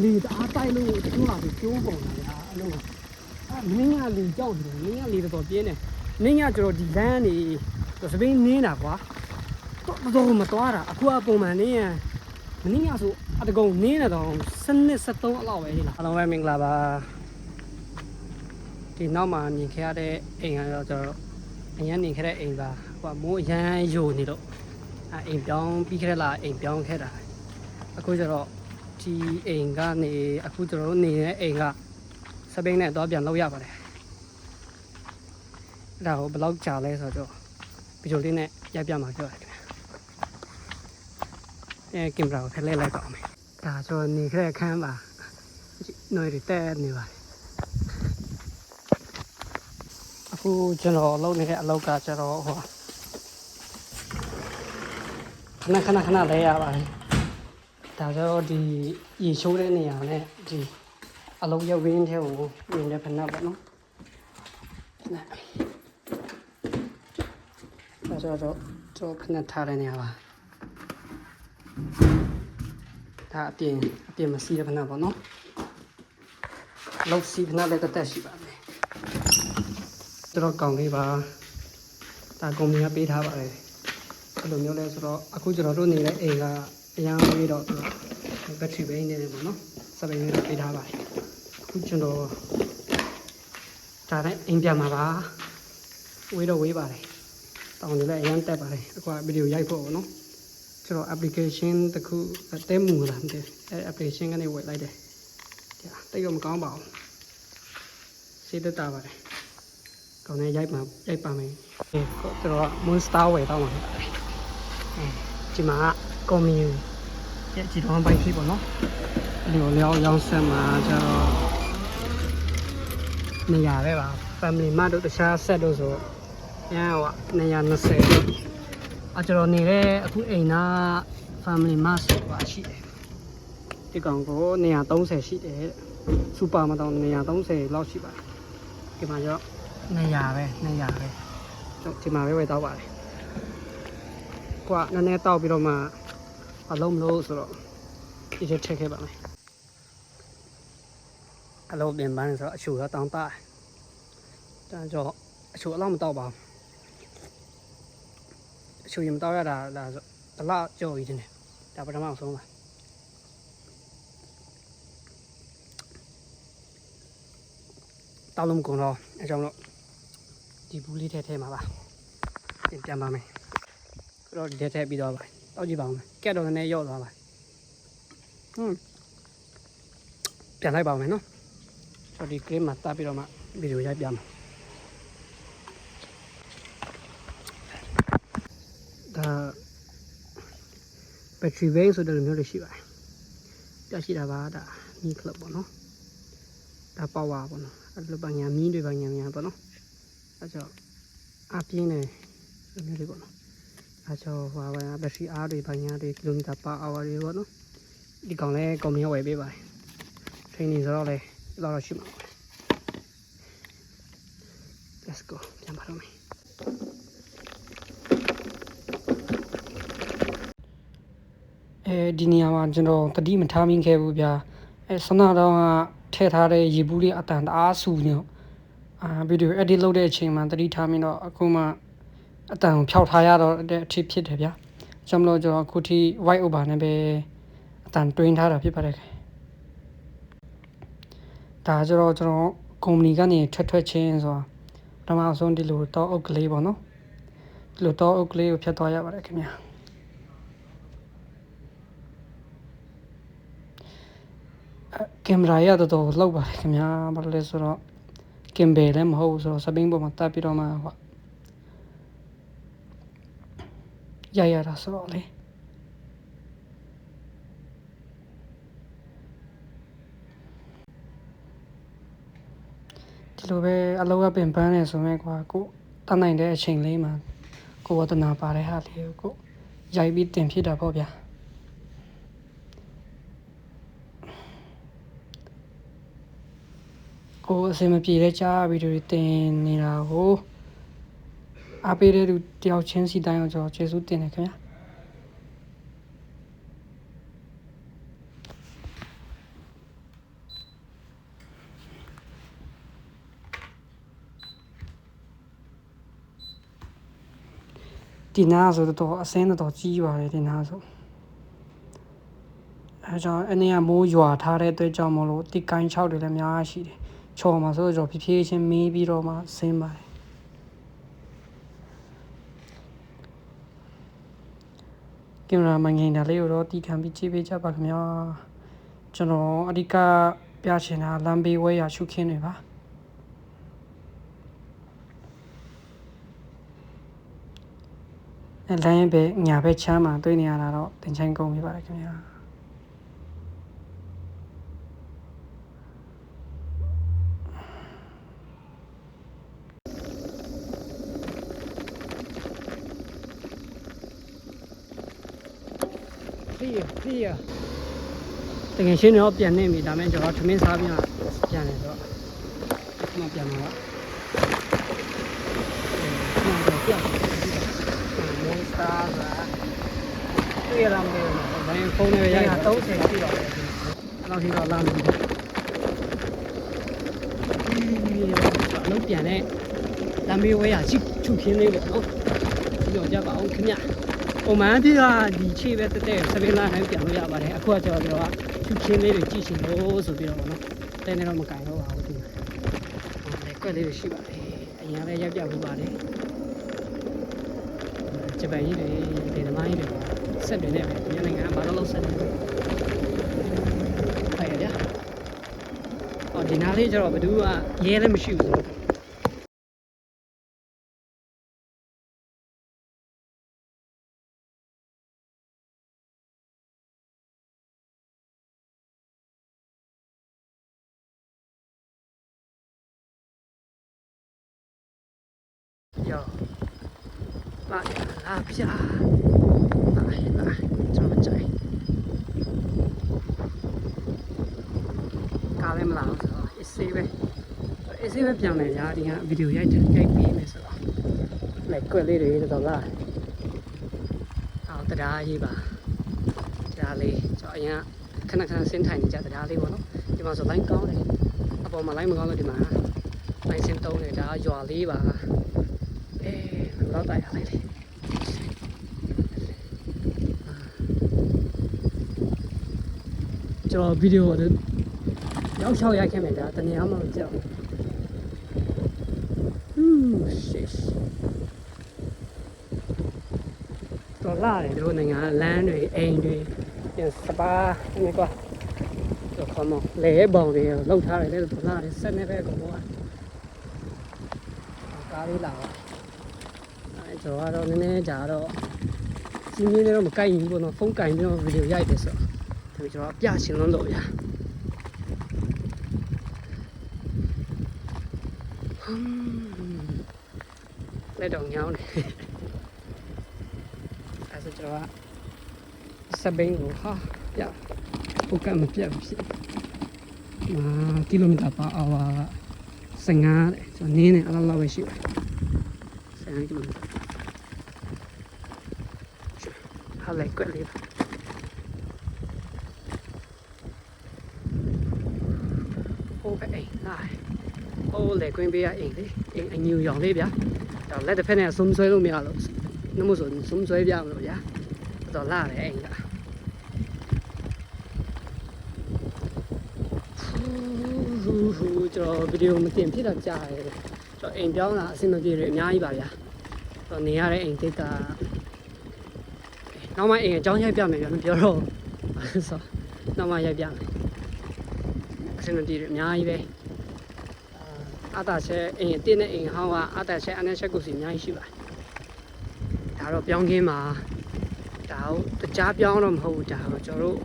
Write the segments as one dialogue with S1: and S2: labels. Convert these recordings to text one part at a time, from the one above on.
S1: လေတအားတိုက်လို့တချို့ဟာဆိုကျိုးပုံလာတယ်အဲ့လိုမင်းကလေကြောက်တယ်မင်းကလေတော်ပြင်းတယ်မင်းကကျွန်တော်ဒီလမ်းနေစပိန်နင်းတာကွာတော့မသွားတာအခုအပုံမှန်နင်းရမင်းကဆိုအတကုံနင်းနေတော့73အလောက်ပဲဟိလားအားလုံးပဲမင်္ဂလာပါဒီနောက်မှာမြင်ခဲ့ရတဲ့အိမ်ကတော့ကျွန်တော်အရန်နေခဲ့တဲ့အိမ်ပါဟိုမိုးအရန်ယိုနေတော့အိမ်ပြောင်းပြီးခဲ့လားအိမ်ပြောင်းခဲ့တာအခုကျတော့ဒီအိမ်ကနေအခုကျွန်တော်တို့နေတဲ့အိမ်ကစပိန်နဲ့တော့ပြန်လောက်ရပါတယ်အဲ့ဒါကိုဘယ်လောက်ကြာလဲဆိုတော့ဗီဒီယိုလေးနဲ့ရိုက်ပြမှာပြောရတယ်ခင်ဗျကင်မရာကိုဖယ်လိုက်ပါအောင်မယ်ဒါဆိုနေခဲ့တဲ့အခန်းပါຫນွေတွေတက်နေပါတယ်အခုကျွန်တော်လုပ်နေတဲ့အလုပ်ကကျတော့ဟိုခဏလဲရပါတယ်ဒါဆိုတော့ဒီရေချိုးတဲ့နေရာနဲ့ဒီအလုံးရုပ်ရင်းထဲကိုမြင်တဲ့ဖက်နှက်ပေါ့နော်ဒါဆိုတော့ကျွန်တော်ဖက်နှက်ထားတဲ့နေရာပါဒါအပြင်မစီးတဲ့ဖက်နှက်ပေါ့နော်လောက်စီးဖက်နှက်လည်းတက်ရှိပါမယ်ကျွန်တော်ကောင်းလေးပါဒါကုမ္ပဏီကပေးထားပါတယ်ဘယ်လိုမျိုးလဲဆိုတော့အခုကျွန်တော်တို့နေတဲ့အိမ်ကအများကြီးတော့ဘက်ထရီဘိန်းနေတယ်ပေါ့နော်စပိန်လေးပေးထားပါတယ်အခုကျွန်တော်ဒါနဲ့အိမ်ပြန်မှာပါဝေးပါတယ်တောင်းနေလည်းအရင်တက်ပါတယ်အခုဗီဒီယိုရိုက်ဖို့ပေါ့နော်ကျွန်တော် application တခုတဲမူလာတယ်အဲ application ကနေဝယ်လိုက်တယ်တိတ်တော့မကောင်းပါဘူးစေးတက်တာပါတယ်ကောင်းနေရိုက်ပါမယ်ကျွန်တော်က Monster ဝယ်တော့မှာဒီမှာကွန်မြူရဲ့ဒီတော့ဘိုက်ဖြစ်ပေါ့နော်ဒီလိုလျောင်းရောင်းဆက်မှာကျတော့နေရာပဲပါ family mart တို့တခြား set တို့ဆိုရန်ဟို220ကျွန်တော်နေတဲ့အခုအိမ်နာ family mart ဆိုတာရှိတယ်ဒီကောင်ကို230ရှိတယ်စူပါမှာတော့230လောက်ရှိပါတယ်ဒီမှာကျတော့200ပဲဒီမှာပဲဝယ်တော့ပါတယ်ကွာနည်းနည်းတောက်ပြီးတော့မှအလုံးမလို့ဆိုတော့ဒီချက်ထည့်ခဲ့ပါမယ်အလုံးပြင်ပန်းဆိုတော့အချိုတော့တောင်းတာတန်းကြောအချိုအလောက်မတောက်ပါဘူးအချိုရင်မတောက်ရတာဒါဆိုဘလောက်ကြော်ကြီးတယ်ဒါပထမဆုံးပါတောက်လို့မကုန်တော့အကြောင်းတော့ဒီဘူးလေးထည့်မှာပါပြန်ပါမယ်တော့ဒီထည့်ပြီးတော့ပါတောက်ကြည့်ပါဦးကက်တော့နည်းနည်းရော့သွားပါပြန်လိုက်ပါမယ်နော်ဆိုဒီ cream မှာတပ်ပြီးတော့မှဗီဒီယိုရိုက်ပြမယ်ဒါဘက်ထရီဘိန်းဆိုတဲ့လိုမျိုးတွေရှိပါတယ်ပြရှိတာပါဒါမီကလပ်ပေါ့နော်ဒါပါဝါပေါ့နော်အဲ့လိုပါညာမီးတွေပါညာများပေါ့နော်အဲ့ကြောင့်အပြင်းနေလိုမျိုးလေးပေါ့နော်အဲ့ကြောင့်ဟိုပါဘက်ထရီအားတွေပါညာတွေကီလိုမီတာပါအော်တွေပေါ့နော်ဒီကောင်လဲကွန်ပဏီဝယ်ပေးပါတယ် training ဆိုတော့လေတော့ရှိမှာ let's go ပြန်ပါတော့မယ်ဒီနေရာမှာကျွန်တော်တတိမထားမိခဲ့ဘူးဗျာစနတော့ကထည့်ထားတဲ့ရေဘူးလေးအတန်တအားဆူနေတော့ဗီဒီယို edit လုပ်တဲ့အချိန်မှာတတိထားမိတော့အခုမှအတန်ကိုဖျောက်ထားရတော့တဲ့အထိဖြစ်တယ်ဗျာကြောင့်မလို့ကျွန်တော်အခုထိ white over နဲ့ပဲအတန်တွင်းထားတာဖြစ်ပါတယ်ဒါကျတော့ကျွန်တော်ကုမ္ပဏီကနေထွက်ချင်းဆိုတာပထမဆုံးဒီလိုတော့အုပ်ကလေးပေါ့နော်ဒီလိုတော့အုပ်ကလေးကိုဖြတ်သွားရပါတယ်ခင်ဗျာကင်မရာရတော့လောက်ပါတယ်ခင်ဗျာဘာလို့လဲဆိုတော့ကင်ဘယ်လည်းမဟုတ်ဘူးဆိုတော့စပင်းပေါ်မှာတပ်ပြီးတော့မှဟောရတာဆိုတော့လေဒီလိုပဲအလောကပင်ပန်းနေဆိုမဲ့ကွာကိုတတ်နိုင်တဲ့အချိန်လေးမှာကိုဝတနာပါတဲ့ဟာလေးကိုရိုက်ပြီးတင်ဖြစ်တာပေါ့ဗျာကိုအစင်မပြေတဲ့ကြားဗီဒီယိုတင်နေတာကိုအားပေးတဲ့သူတယောက်ချင်းစီတိုင်းအောင်ကျွန်တော်ကျေးဇူးတင်တယ်ခင်ဗျာ ဒီနာဆိုတော့အစင်းတော့ကြီးပါတယ်ဒီနာဆိုအဲကြောင့်အနေကမိုးရွာထားတဲ့အတွက်ကြောင့်မလို့တိကိုင်း6တွေလည်းများရှိတယ်ချော်မှာဆိုတော့ဖြည်းဖြည်းချင်းမီးပြီးတော့မှဆင်းပါတယ်ကင်မရာမငင်တာလေးကိုတော့တီးခံပြီးကြည့်ပေးကြပါခင်ဗျာကျွန်တော်အဓိကပြချင်တာလမ်းဘေးဝဲရရှုခင်းတွေပါအဲလမ်းဘေးညာဘက်ချမ်းမှာတွေ့နေရတာတော့တင်ချိုင်းကုန်ပြီပါတယ်ခင်ဗျာဖေးရတကယ်ရှင်းတော့ပြန်နေပြီဒါမဲ့ကျွန်တော်ထမင်းစားပြီးတော့ပြန်နေတော့မှပြန်မှာပါမောင်စာတွေ့ရလားမသိဘူး။ဘာရင်ဖုန်းနဲ့ရိုက်တာ30ရှိပါဘူး။အဲ့လောက်ထိတော့လာမလို့။အလုံးပြန်တဲ့လမ်းမေးဝဲရချုပ်ခင်းလေးပေါ့နော်။ဒီတော့ကြပါအောင်ခင်ဗျ။ပုံမှန်ဒီကဒီခြေပဲတက်တဲ့စပင်းလာတိုင်းပြန်လို့ရပါတယ်။အခုကကျွန်တော်ကချုပ်ခင်းလေးတွေကြည့်ရှင်လို့ဆိုပြီးတော့ပေါ့နော်။တဲနေတော့မကင်တော့ပါဘူးဒီမှာ။လေကွက်လေးတွေရှိပါတယ်။အရင်လည်းရက်ပြဖို့ပါတယ်။ဂျပန်ကြီးတွေဒီသမိုင်းတွေဆက်တွေနဲ့ပဲမြန်မာနိုင်ငံကဘာလို့ဆက်နေလဲ။ဟုတ်ရဗျာ။အော်ဒီနားလေးကျတော့ဘယ်သူကရဲလည်းမရှိဘူးဆိုတော့ယောလာပြာလာကျွန်တော်ကြိုက်ကားလည်းမလာဘူးဆိုတော့အေးဆေးပဲပြန်မယ်ညာဒီကဗီဒီယိုရိုက်ပေးမယ်ဆိုတော့လိုက်ကွက်လေးတွေတော့လာအော်တရားရေးပါတရားလေးကျွန်တော်အရင်ခဏဆင်းထိုင်နေကြတရားလေးပေါ့နော်ဒီမှာဆိုလိုင်းကောင်းတယ်အပေါ်မှာလိုင်းမကောင်းလို့ဒီမှာလိုင်းစင်းတုံးနေဒါရွာလေးပါလောက်တိုက်ရလိုက်လေကျွန်တော်ဗီဒီယိုရောက်ချောက်ရိုက်ခဲ့မယ်ဒါတနေရာမှမကြောက်shit တော်လာတယ်တို့နိုင်ငံလမ်းတွေအိမ်တွေပြန်စပါနေကွာတော့ခေါမလေဘောင်တွေလောက်ထားတယ်လေတော်လာတယ်ဆက်နေပဲကောကားလေးလာပါကျွန်တော်ကတော့နည်းနည်းကြာတော့စီးမင်းတွေတော့မကိုက်ဘူးပေါ့နော်ဖုန်းကင်ပြီးတော့ဗီဒီယိုရိုက်တယ်ဆိုတော့ကျွန်တော်ပြရှင်းလုံးလို့ဗျာလက်တော့ညောင်းတယ်အဲဆိုကျွန်တော်ကစပိန်ကိုဟာပြဖုန်းကမပြတ်ဘူးကီလိုမီတာပါအော်15တဲ့ကျွန်တော်နင်းနေအဲ့လောက်ပဲရှိပါတယ်15ကီလိုမီတာဟာလိုက်ကွက်လေးဟိုပဲအိမ်လာဟိုလေကွင်းပေးရအိမ်လေအိမ်အညူရောင်လေးဗျာတော့လက်တစ်ဖက်နဲ့ဆုံးဆွဲလို့မရလို့နှမို့ဆိုဆုံးဆွဲပြမလို့ဗျာတော့လာတယ်အိမ်ကကျွန်တော်ဗီဒီယိုမတင်ဖြစ်တော့ကြားရတယ်ကျွန်တော်အိမ်ပြောင်းတာအဆင်မပြေတယ်အများကြီးပါဗျာတော့နေရတဲ့အိမ်တိတ်ကနောက်မှအိမ်အကြောင်းရိုက်ပြမယ်ဗျာမပြောတော့ဆိုနောက်မှရိုက်ပြမယ်အဆင်မပြေတယ်အများကြီးပဲအတားချက်အိမ်အတင်းနဲ့အိမ်ဟောင်းကအတားချက်အနဲ့ချက်ကိုစီအများကြီးရှိပါတယ်ဒါတော့ပြောင်းခင်းမှာဒါတော့တကြားပြောင်းတော့မဟုတ်ဘူးဒါတော့ကျွန်တော်တို့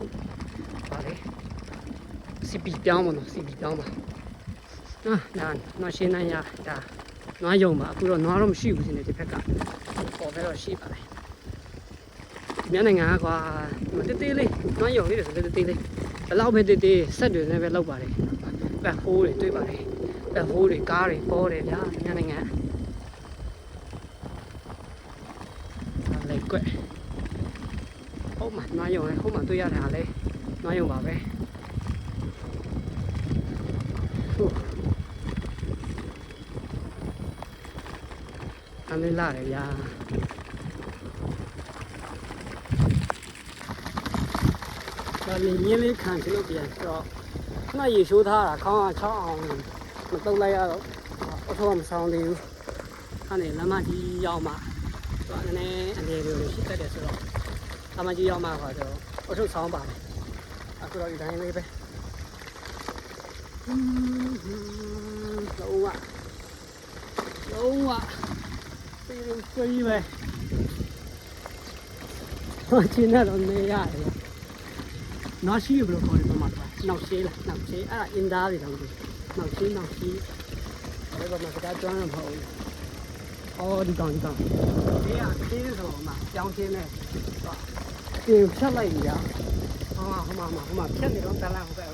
S1: ဗါလေ CP ပြောင်းပါတော့ CP ပြောင်းပါဒါနော်ရှင်းနိုင်ရဒါနွားယုံပါအခုတော့နွားတော့မရှိဘူးရှင်ဒီဘက်ကပေါ်ပဲတော့ရှိပါတယ်မြန်မာနိုင်ငံကွာတေးသေးလေးနွားယုံလေးတွေဆိုတေးလေးဘယ်လောက်ပဲတေးဆက်တွေနဲ့ပဲလောက်ပါတယ်ပတ်ဟိုးတွေတွေ့ပါတယ်ပတ်ဟိုးတွေကားတွေပေါ်တယ်ဗျာမြန်မာနိုင်ငံလိုက်ကွက်ဟုတ်မှာနွားယုံလေဟုတ်မှာတွေ့ရတာလေနွားယုံပါပဲအမေလာတယ်ဗျာ你因为看这边说，那有时候他看啊唱啊，我都来呀，我说我们上的，他那那么就要嘛，是吧？那那就是现在的时候，他们就要嘛话就，我说上班，啊，做到一单因为呗，楼啊，楼啊，飞呗，我今天都没呀。နောက်ရှိဘယ်လိုခေါ်လဲမှာနောက်ရှိလားနောက်ရှိအဲ့ဒါအင်သားတွေတော့နောက်ရှိအဲ့ဒါမှစကားကျွမ်းမှာမဟုတ်ဘူးအော်ဒီကောင်ဒီကသေးဆိုမှကြောင်းချင်းနဲ့ပြင်ဖြတ်လိုက်ကြဟိုမှာဖြတ်နေတော့တလားဟုတ်ကဲ့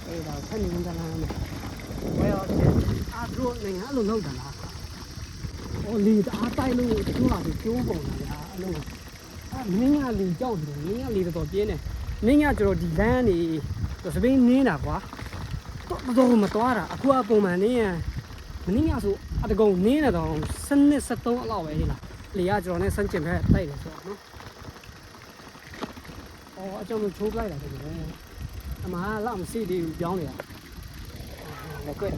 S1: အေးဒါဖြတ်နေတလားမယ်ဝယ်တော့အားတို့နေအဲ့လိုလုပ်တာလားအော်လီအားတိုက်လို့ကျိုးလာပြီးကျိုးပုံလာဗျာအဲ့လိုမင်းကလီကြောက်တယ်မင်းကလီတော်ပြင်းတယ်မင်းကကျတော့ဒီလမ်းနေစပိန်နင်းတာကွာတော့မတော်တာအခုအပုံမှန်နင်းရမင်းကဆိုအတကုံနင်းတော့စနစ်73အလောက်ပဲဟဲ့လားလေကကျတော့နဲ့စမ်းကျင်ဖက်တိုက်တယ်ဆိုတော့နော်အော်အကြောင်းချိုးပလိုက်တာတကယ်အမကလောက်မရှိသေးဘူးပြောင်းနေတာလက်ကွက်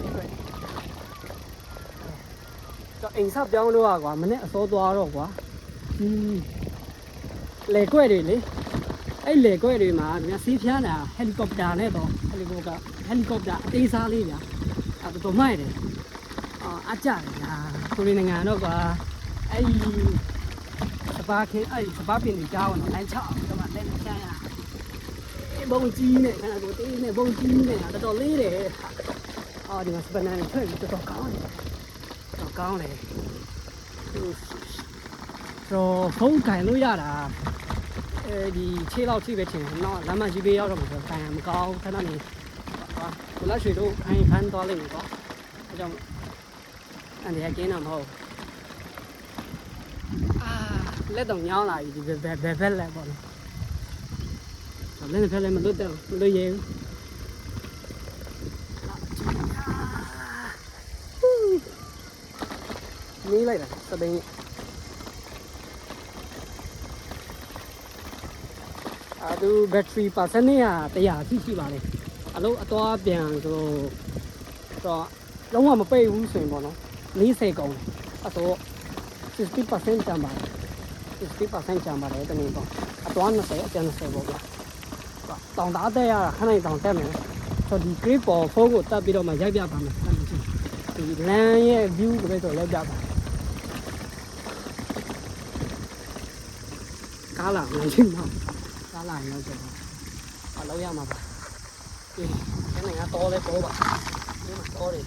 S1: တော့အိမ်ဆောက်ပြောင်းလို့ကွာမနဲ့အစောသွားတော့ကွာလေကွက်တွေလေအဲ့လေကွဲတွေမှာဒီစီးဖြားတာဟယ်လီကော်ပတာနဲ့တော့ဟယ်လီကော်ပတာအသေးစားလေးဗျာအဲ့တော်မိုက်တယ်အကြတယ်ဗျာကိုရီနိုင်ငံတော့ကွာအဲ့စပါခင်းအဲ့စပါပင်တွေကြားဝင်လိုင်းချအောင်တော့လက်ချမ်းရဘုံကြီးနဲ့အဲ့ဒါကိုတင်းနဲ့ဘုံကြီးနဲ့တော်တော်လေးတယ်ဒီမှာစပနန်ထွက်ပြီးတော်ကောင်းတယ်တော့ဖုန်းကင်လို့ရတာဒီခြေလောက်ထိပဲထင်တယ်နော်လမ်းမကြီးပေးရောက်တော့မှဆိုတိုင်မကောင်းခဏနေကိုလာရွှေတို့ခိုင်းဖမ်းသွားလိမ့်မယ်ပေါ့အဲကြောင့်အဲ့ဒီကင်းတာမဟုတ်လက်တော့ညောင်းလာပြီဒီဘက်လက်ပေါ့နော်လက်နဲ့ဖက်လည်းမလွတ်ရဲဘူးနေလိုက်တာစပိန်သူဘက်ထရီပါစနစ်က100ရှိပါလေအလုံးအသွားပြန်ဆိုတော့လုံးဝမပိတ်ဘူးဆိုရင်ပေါ့နော်40ကုန်အဲ့တော့ 60% ကျန်ပါတယ်60% ကျန်ပါတယ်တနည်းပေါ့အသွား20အကျန်20ပေါ့ဗျာတောင်သားတက်ရတာခဏတောင်တက်မယ်ဆိုဒီ grip ပေါ်ဖုန်းကိုတက်ပြီးတော့မှရိုက်ပြပါမယ်ဒီလမ်းရဲ့ view ကိုပဲဆိုရိုက်ပြပါကားလာမင်းချင်းတော့ကားလာရောက်ကြတော့အလောက်ရမှာပါဒီနေ့ကတော့လဲပေါ်ပါဒီမှာတော့တယ်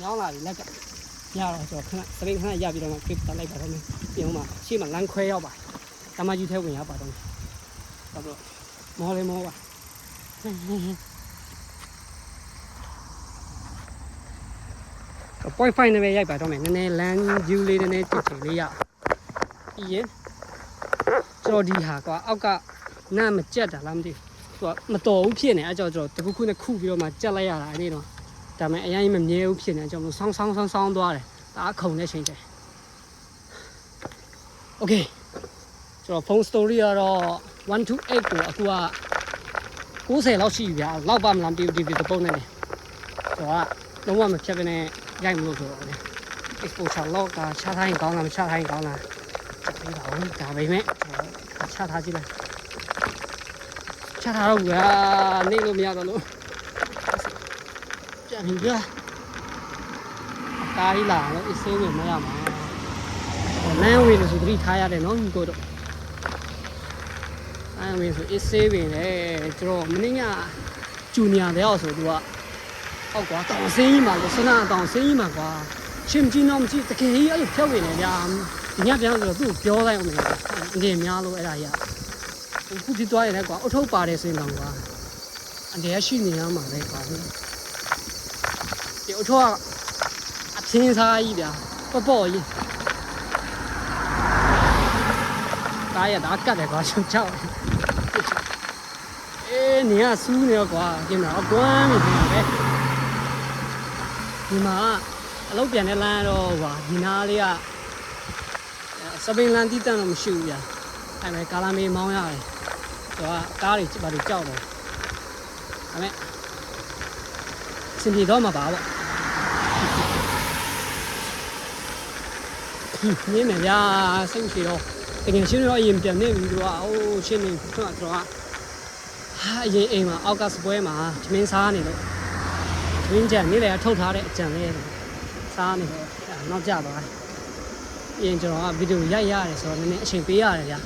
S1: ညောင်းလာပြီလက်ကရတော့ဆိုခဏစပိန်ခဏရပြီးတော့မှ clip တက်လိုက်ပါတော့မယ်ပြင်ဦးမှာရှေ့မှာလမ်းခွဲရောက်ပါတမကြီးထဲဝင်ရပါတော့ဟုတ်တော့မောလေးမောပါpoint 5နဲ့ပဲရိုက်ပါတော့မယ်နည်းနည်း land view လေးနည်းနည်းကြည့်ချင်လေးရပြီးရင်ကျော်ဒီဟာကွာအောက်ကနားမကြက်တာလားမသိဘူးသူကမတော်ဘူးဖြစ်နေအဲကြောင့်ကျွန်တော်တခုခုနဲ့ခုပြီးတော့မှကြက်လိုက်ရတာအဲ့ဒီတော့ဒါပေမဲ့အရင်မမြဲဘူးဖြစ်နေကျွန်တော်ဆောင်းသွားတယ်ဒါခုံတဲ့ချိန်ချိန်โอเคကျွန်တော် phone story ကတော့128ကိုအခုက90လောက်ရှိပြီဗျာလောက်ပါမလားဒီပုံနဲ့လေကျွန်တော်ကလုံးဝမဖြတ်ဘဲနဲ့ရိုက်မလို့ဆိုတော့လေ exposure log ကချထားရင်ကောင်းလားမချထားရင်ကောင်းလားပြီးပါဦးဒါပေမဲ့ချထားကြည့်လိုက်ချထားတော့ဗျာနေလို့မရတော့လို့ကြံပြီဗျာကားကြီးလာတော့အစင်းဝင်မရမှာလမ်းဝေးလို့ဆိုသတိထားရတယ်နော်ညီကိုတို့လမ်းဝေးဆိုအစင်းဝင်လေကျွန်တော်မင်းကဂျူနီယာတဲ့အောင်ဆိုသူကဟောက်ကွာတောင်စင်းကြီးမှာလို့စနာတောင်စင်းကြီးမှာကွာချင်းကြီးတော့မကြည့်တကယ်ကြီးအဲ့လိုဖြောက်ဝင်နေဗျာဒီညပြန်ဆိုတော့သူ့ပြောလိုက်အောင်မယ်အနေများလို့အဲ့ဒါကြီးခုဖြစ်သွားရတယ်ကွာအထုပ်ပါတယ်ဆိုရင်တော့ကွာအနေရရှိနေရမှာပဲကွာဒီအထုပ်ကအထင်းစားကြီးဗျာပေါ့ကြီးဒါရတာကတ်တယ်ကွာချုံချောက်နေရစူးနေတော့ကွာဒီမှာအကွမ်းနေတယ်ပဲဒီမှာအလုပ်ပြန်တဲ့လမ်းတော့ကွာဒီနားလေးကစပိန်လန်တီးတန်တော့မရှိဘူးဗျာအဲ့မဲ့ကာလာမေးမောင်းရတယ် ကားတွေဘာတွေကြောက်တယ်ဒါပေမဲ့စင်ပြေတော့မှာပါပေါ့နင်းမယ်ဗျာစိတ်ရှိတော့တကယ်ရှင်းတော့အရင်ပြန်နေပြီသူကအိုးရှင်းနေတော့သူကဟာအရင်အိမ်မှာအောက်ကစပွဲမှာသမင်းစားနေလို့သမင်းကြံနေလေထုတ်ထားတဲ့အကြံလေးစားနေတော့နောက်ကျသွားတယ်အရင်ကျွန်တော်ကဗီဒီယိုရိုက်ရတယ်ဆိုတော့နည်းနည်းအချိန်ပေးရတယ်ဗျာ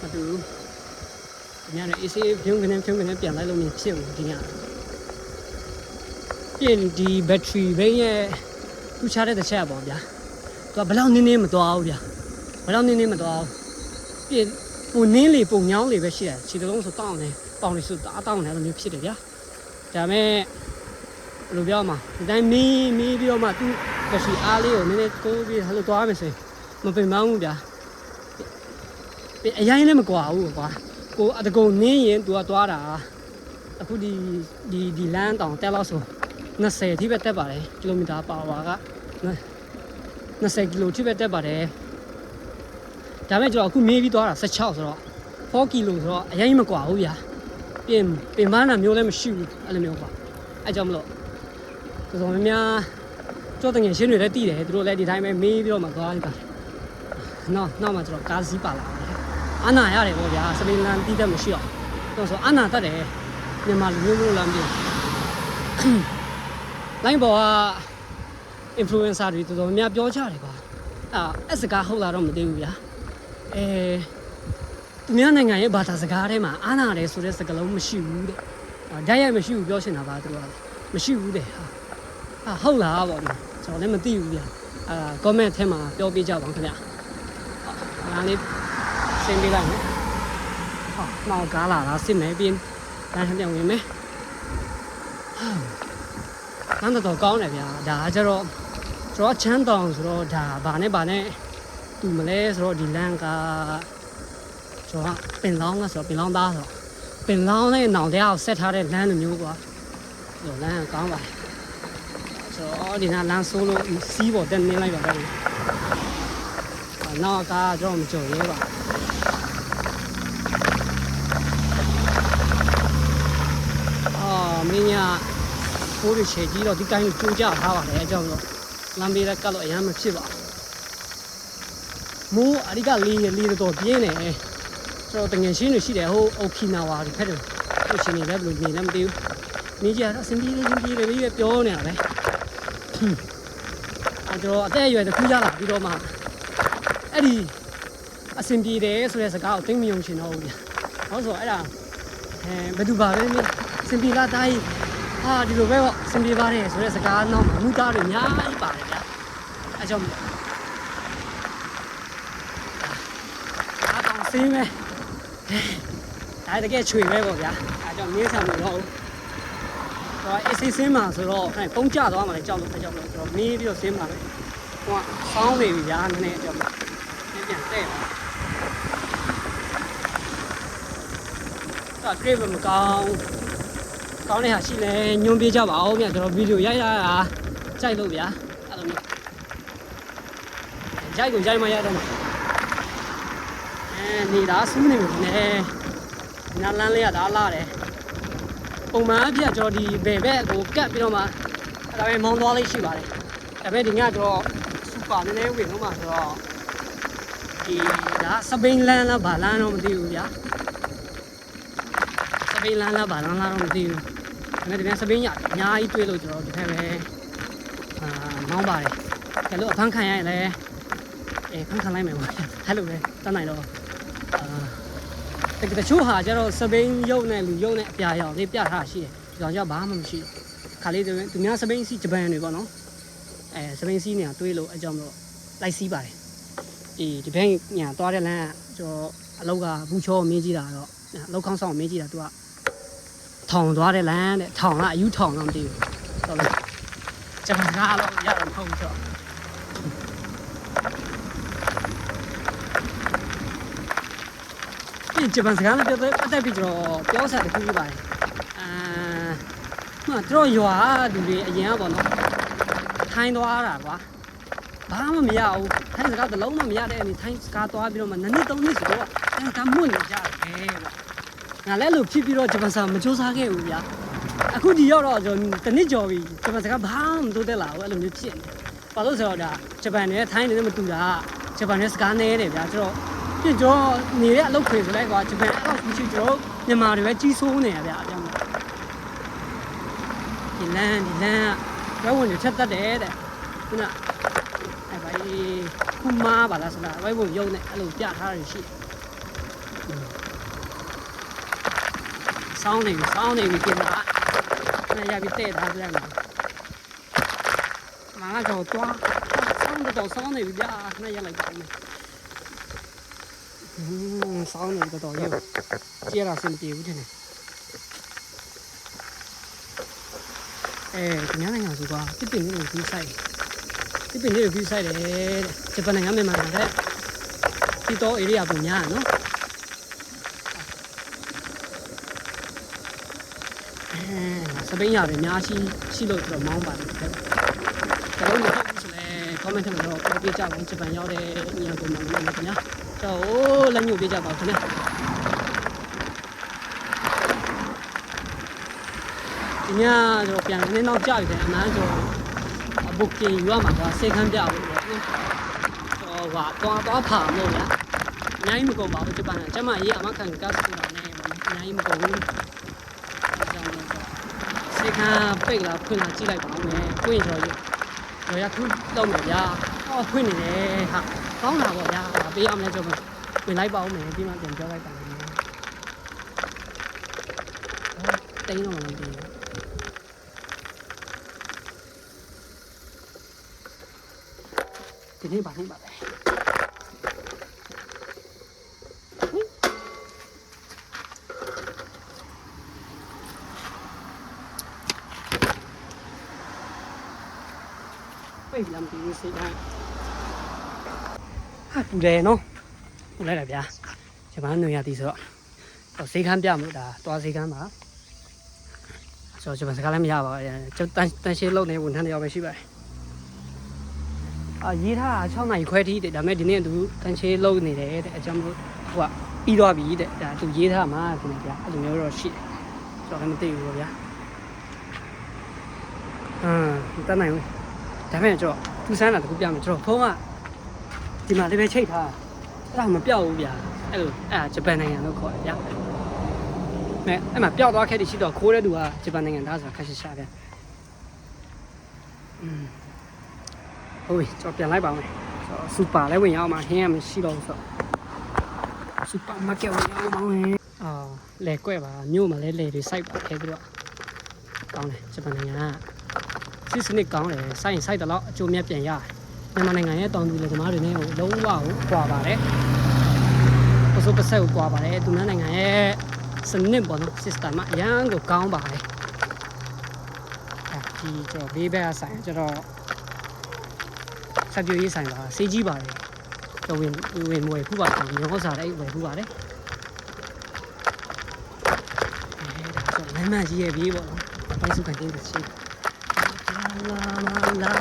S1: မတူဘူးညနေအေးဆေးဖြုံးကနေပြန်လိုက်လို့မဖြစ်ဘူးဒီညပြင်ဒီဘက်ထရီဘိန်းရဲ့ထူးခြားတဲ့တစ်ချက်ပေါ့ဗျာသူကဘယ်လောက်နင်းမသွားဘူးဗျာဘယ်လောက်နင်းမသွားဘူးပြင်ပုံနင်းလေပုံညောင်းလေပဲရှိတယ်ခြေတုံးဆိုတောင်းနေပေါင်လေးဆိုတောင်းနေလို့မျိုးဖြစ်တယ်ဗျာဒါပေမဲ့ဘယ်လိုပြောမှာဒီတိုင်းမီးပြီးတော့မှသူဘက်ထရီအားလေးကိုနည်းနည်းကိုးပြီးဟိုလိုသွားမယ်ဆိုရင်မပင်မဘူးဗျာအရင်လည်းမကွာဘူးကွာကိုအတကုံနင်းရင်သူကသွားတာအခုဒီလမ်းတောင်တက်လို့ဆို20ထိပဲတက်ပါတယ်ကီလိုမီတာပါဝါက20ကီလိုထိပဲတက်ပါတယ်ဒါပေမဲ့ကျွန်တော်အခုမေးပြီးသွားတာ16ဆိုတော့4ကီလိုဆိုတော့အရင်မကွာဘူးဗျာပင်မနာမျိုးလည်းမရှိဘူးအဲ့လိုမျိုးပါအဲ့ကြောင့်မလို့တော်တော်များများကြောတငယ်ရှင်းတွေလည်းတည်တယ်သူတို့လည်းဒီတိုင်းပဲမေးပြီးတော့မှသွားကြတယ်နောက်မှကျွန်တော်ကားစီးပါလာတယ်အနာရတယ်ပေါ့ဗျာစပင်းလန်တီးတဲ့မရှိတော့ဆိုအနာတတ်တယ်မြန်မာလူမျိုးမျိုးလမ်းပြီးလိုင်းပေါ်က influencer တွေတော်တော်များပြောကြတယ်ကွာအဲ့စကားဟုတ်လားတော့မသိဘူးဗျာသူများနိုင်ငံရဲ့ဘာသာစကားထဲမှာအာနာတယ်ဆိုတဲ့စကားလုံးမရှိဘူးတဲ့ဓာတ်ရိုက်မရှိဘူးပြောချင်တာပါသူတို့ကမရှိဘူးတဲ့ဟုတ်လားပေါ့နော်ကျွန်တော်လည်းမသိဘူးဗျာcomment ထဲမှာပြောပြကြပါခင်ဗျာဒါလေးစင်ပေးလိုက်နော်နောက်ကားလာတာစစ်မယ်ပြီးလမ်းပြန်ဝင်မယ်လမ်းတော့ကောင်းတယ်ဗျာဒါကျတော့ကျွန်တော်ချမ်းတောင်ဆိုတော့ဒါဘာနဲ့တူမလဲဆိုတော့ဒီလမ်းကကျွန်တော်ပင်လောင်းကဆိုတော့ပင်လောင်းသားဆိုတော့ပင်လောင်းနဲ့နောင်တရားကိုဆက်ထားတဲ့လမ်းလိုမျိုးကွာဒီလမ်းကကောင်းပါဆိုတော့ဒီနာလမ်းဆိုးလို့စီးပေါ်တက်နေလိုက်ပါတော့နောက်ကကျွန်တော်မကြုံရဲပါမင်းညာကိုယ်ရချေကြီးတော့ဒီကိုင်းကိုကြိုးကြထားပါတယ်အကြောင်းတော့လမ်းဘေးကတ်လို့အရင်မဖြစ်ပါမိုးအရိကလေးတော့ပြင်းနေကျွန်တော်တငယ်ချင်းတွေရှိတယ်ဟိုအိုကီနာဝါဒီဖက်တယ်ဟိုချင်းနေလည်းဘယ်လိုနေလဲမသိဘူးနေကြတော့အစင်ပြေးလေးပဲပြောနေတာပဲကျွန်တော်အသက်အရွယ်တစ်ခုရလာပြီးတော့မှအဲ့ဒီအစင်ပြေတယ်ဆိုတဲ့စကားကိုသိမယုံချင်တော့ဘူးဗျာဟုတ်ဆိုအဲ့ဒါဘယ်သူပါလဲစင်ပြေလာတိုင်းဒီလိုပဲပေါ့စင်ပြေပါတယ်ဆိုတဲ့စကားနောက်မူသားတွေအများကြီးပါတယ်ဗျာအဲကြောင့်စင်းပဲဒါတကယ်ချွေပဲပေါ့ဗျာအဲကြောင့်မင်းဆောင်လို့တော့အစီစင်းမှာဆိုတော့ပုံကျသွားမှလည်းကြောက်လို့ကျွန်တော်မင်းပြီးတော့စင်းမှာပဲဟိုကဆောင်းနေပြီဗျာနည်းနည်းအကြောင်းပြန်တဲ့ပါတွေ့မကောင်းတဲ့ဟာရှိလဲညွှန်ပေးကြပါဦးမြတ်ကျွန်တော်ဗီဒီယိုရိုက်ရတာကြိုက်လို့ဗျာအဲ့လိုမျိုးရိုက်မှရတော့မှာနေတာစူးနေပြီနဲ့နားလန်းလေးကဒါလာတယ်ပုံမှန်အပြည့်ကျွန်တော်ဒီဘယ်ဘက်ကိုကတ်ပြီးတော့မှဒါပေမဲ့မောင်းသွားလေးရှိပါတယ်ဒါပေမဲ့ဒီညကျွန်တော်စူပါနည်းနည်းဝင်တော့မှဆိုတော့ဒီဒါစပိန်လန်းလားဘာလန်းတော့မသိဘူးဗျာစပိန်လန်းလားဘာလန်းလားတော့မသိဘူးဒါပေမဲ့ဒီပြန်စပိန်ညအများကြီးတွေ့လို့ကျွန်တော်ဒီထက်ပဲမောင်းပါတယ်ဒါလို့အဖမ်းခံရရင်လည်းဖမ်းခံလိုက်မယ်ပေါ့အဲ့လိုပဲတတ်နိုင်တော့တချို့ဟာကျတော့စပိန်ရုပ်နဲ့လူရုပ်နဲ့အပြာရောင်လေးပြထားရှိတယ်ဒီကောင်ကျဘာမှမရှိဘူးခါလေးသူများစပိန်စီဂျပန်တွေပေါ့နော်စပိန်စီနေတာတွေးလို့အကြောင်းတော့လိုက်စီးပါတယ်ဒီဘက်ညာသွားတဲ့လမ်းကကျွန်တော်အလောက်ကဘူးချောမင်းကြီးတာတော့အလောက်ခေါင်းဆောင်မင်းကြီးတာသူကထောင်သွားတဲ့လမ်းတဲ့ထောင်ကအယူထောင်တော့မသိဘူးဟုတ်လားဂျပန်ကားတော့ရတော့မဟုတ်ဘူးဆိုတော့ဂျပန်စကားနဲ့ပြောတက်ပြီးကျွန်တော်ပြောစားတခုပြပါတယ်သူတို့ရွာလူတွေအရင်ကပေါ့နော်ထိုင်းသွားတာကွာဘာမှမရဘူးထိုင်းစကားတစ်လုံးမှမရတဲ့အနေထိုင်းစကားသွားပြီးတော့မှ2နှစ်3နှစ်ဆိုတော့ဒါမှမွတ်နေကြတယ်ပေါ့ ငါလည်းလို့ဖြစ်ပြီးတော့ဂျပန်စာမစူးစမ်းခဲ့ဘူးဗျာအခုဒီရောက်တော့ကျွန်တော်တနစ်ကျော်ပြီဂျပန်စကားဘာမှမတိုးတက်လာဘူးအဲ့လိုမျိုးဖြစ်နေဘာလို့ဆိုတော့ဒါဂျပန်နဲ့ထိုင်းနဲ့မတူတာဂျပန်နဲ့စကားနဲတယ်ဗျာကျွန်တော်ပြင်ကျွန်တော်နေတဲ့အလုပ်ခွေဆိုလိုက်ကွာဂျပန်အဲ့လိုမရှိကျွန်တော်မြန်မာတွေပဲကြီးစိုးနေရဗျာအကြောင်းဒီလန်ဘယ်ဝင်တွေချက်တတ်တယ်တဲ့ခုနအဲ့ဘာကြီးခုမားပါလားဆိုတာဘယ်ဝင်ရုံနဲ့အဲ့လိုပြထားရရှိစောင်းနေပြီပြင်လာအဲ့ရပြီးတဲ့ထားကြတယ်မားကတော့တွားစောင်းနေပြီဗျာခဏရလိုက်ပါမယ်စောင်းနေတော့ရုပ်ကျေးရစင်ပြေဘူးတဲ့ညနိုင်ငံဆိုကွာတစ်ပင်လေးကိုပြီးဆိုင်တယ်ဂျပန်နိုင်ငံမြန်မာနိုင်ငံတဲ့ဒီတော့ area ပုံညာနော်စပိန်ရတယ်အများရှိလို့တော့မောင်းပါတယ်ကျွန်တော်တို့ဟုတ်ဆိုလဲ comment ထဲမှာတော့ပြောပြကြပါဦးဂျပန်ရောက်တဲ့ညကိုမှလည်းခင်ဗျာကျွန်တော်လက်ညှိုးပေးကြပါဦးခင်ဗျာဒီညကျွန်တော်ပြန်နေနောက်ကြပြီတဲ့အမှန်ကျွန်တော် booking ယူရမှာကစေခန်းပြဖို့ပေါ့နော်တော့ဖာလို့ဗျာအများကြီးမကုန်ပါဘူးဂျပန်ကကျမရေးအမခံကတ်ဆိုတာနဲ့အများကြီးမကုန်ဘူးအကြောင်းတော့စေခန်းပိတ်လာဖွင့်လာကြည့်လိုက်ပါဦးမယ်ဖွင့်ဆိုတော့ရခုတော့မယ်ဗျာဖွင့်နေတယ်ဟာကောင်းတာပေါ့ဗျာပေးရမယ်ကျွန်တော်ဝင်လိုက်ပါဦးမယ်ပြီးမှပြန်ပြောလိုက်ပါမယ်တိန်းတော့မလုပ်ဘူးဒီနေ့ပါပဲပိတ်လမ်းပြီးစိတ်တိုင်းဟာပူတယ်နော်ပူလိုက်တာဗျာဂျပန်နေရသည်ဆိုတော့ဈေးကမ်းပြမှုဒါသွားဈေးကမ်းပါဆိုတော့ဂျပန်စကားလည်းမရပါဘူးကျွန်တော်တန်ရှင်းလုံးနေဝန်ထမ်းတယောက်ပဲရှိပါတယ်ရေးထားတာ6နာရီခွဲထိတဲ့ဒါပေမဲ့ဒီနေ့သူတန်ရှင်းလုံးနေတယ်တဲ့အကြောင်းမို့ဟိုကပြီးသွားပြီတဲ့ဒါသူရေးထားမှာခင်ဗျာအဲ့လိုမျိုးတော့ရှိတယ်ကျွန်တော်လည်းမသိဘူးပေါ့ဗျာတန်းနိုင်ဘူးဒါပေမဲ့ကျွန်တော်သူစမ်းတာတခုပြမယ်ကျွန်တော်ဖုန်းကဒီမှာလည်းပဲချိတ်ထားအဲ့ဒါမပြောက်ဘူးဗျာအဲ့လိုဂျပန်နိုင်ငံလို့ခေါ်တယ်ဗျာမဲ့အဲ့မှာပျောက်သွားခဲ့တဲ့ရှိတော့ခိုးတဲ့သူကဂျပန်နိုင်ငံသားဆိုတာခက်ရှာဗျာဟုတ်ပြီကျွန်တော်ပြန်လိုက်ပါမယ်စူပါလည်းဝင်ရအောင်မှာဟင်းရမရှိတော့ဘူးဆိုစူပါမားကတ်ဝင်ရအောင်ပါဝင်လဲကွဲ့ပါမြို့မှာလည်းလေတွေစိုက်ပါခဲ့ပြီးတော့ကောင်းတယ်ဂျပန်နိုင်ငံကစစ်စနစ်ကောင်းတယ်စိုက်တယ်လို့အကျိုးမြတ်ပြန်ရတယ်မြန်မာနိုင်ငံရဲ့တောင်သူလယ်သမားတွေနဲ့ဟိုလုံးဝကိုကွာပါတယ်ပစိုးပဆက်ကိုကွာပါတယ်သူများနိုင်ငံရဲ့စနစ်ပေါ့နော် system အရန်ကိုကောင်းပါတယ်ဒီကျွန်တော်ဘေးဘက်ကဆိုင်ကျွန်တော်ဆက်ပြရေးဆိုင်ပါစေးကြီးပါတယ်ကျွန်တော်ဝင်မွေဖူးပါတယ်ညောစားတဲ့ဝယ်ဖူးပါတယ်ဒါဆိုလမ်းမကြီးရဲ့ဘေးပေါ့နော်ဘိုင်းစုခံတင်းတစ်ချင်းလာ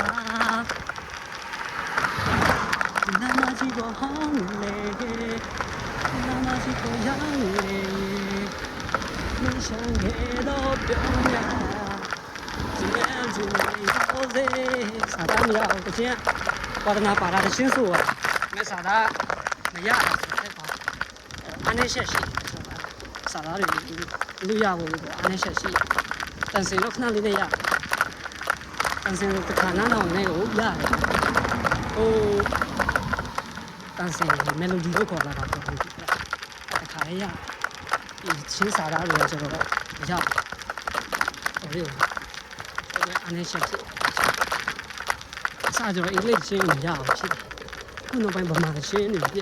S1: နာမကြီးပေါ်ဟောင်းလေနာမကြီးပေါ်ရောင်းလေမရှောင်းခဲ့တော့ပြောင်းရကျင်းကျင်းရောစေစာသားမရအောင်တချင်းဝါဒနာပါတာတချင်းဆိုပါမဲစာသားမရအောင်ဆိုတဲ့ပါအနေရှက်ရှိစာသားတွေလူရဖို့လို့အနေရှက်ရှိတန်စင်တော့ခဏလေးနဲ့ရတန်စင်တခါနားအောင်နဲ့ကိုရတယ်ဟိုတန်စင်မယ်လိုဒီကိုခေါ်လာတာပေါ့ဒီတခါလေးရဒီချင်းစာသားတွေကျွန်တော်တော့ရဟုတ်အနေရှက်ဖြစ်စာကျွန်တော်အင်္ဂလိပ်ရှင်းလို့ရအောင်ဖြစ်တယ်ခုနောက်ပိုင်းဗမာရှင်းနေပြ